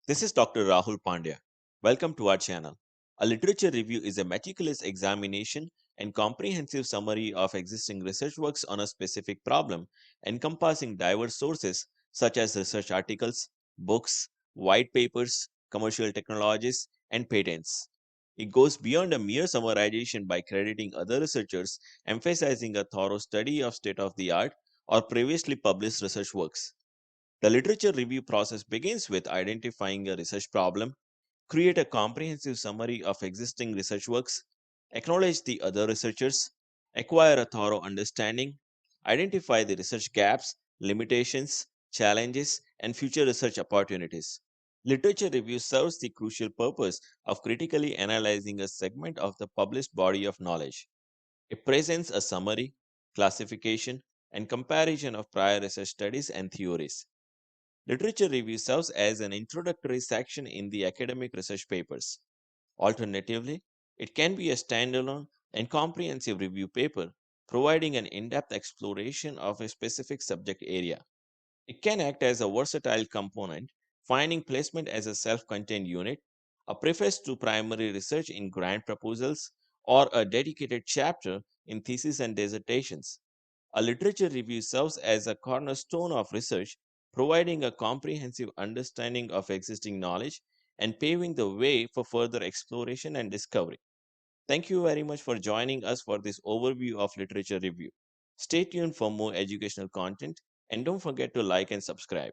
This is Dr. Rahul Pandya. Welcome to our channel. A literature review is a meticulous examination and comprehensive summary of existing research works on a specific problem, encompassing diverse sources such as research articles, books, white papers, commercial technologies, and patents. It goes beyond a mere summarization by crediting other researchers, emphasizing a thorough study of state of the art or previously published research works. The literature review process begins with identifying a research problem, create a comprehensive summary of existing research works, acknowledge the other researchers, acquire a thorough understanding, identify the research gaps, limitations, challenges, and future research opportunities. Literature review serves the crucial purpose of critically analyzing a segment of the published body of knowledge. It presents a summary, classification, and comparison of prior research studies and theories. Literature review serves as an introductory section in the academic research papers. Alternatively, it can be a standalone and comprehensive review paper, providing an in depth exploration of a specific subject area. It can act as a versatile component, finding placement as a self contained unit, a preface to primary research in grant proposals, or a dedicated chapter in theses and dissertations. A literature review serves as a cornerstone of research, providing a comprehensive understanding of existing knowledge and paving the way for further exploration and discovery. Thank you very much for joining us for this overview of literature review. Stay tuned for more educational content and don't forget to like and subscribe.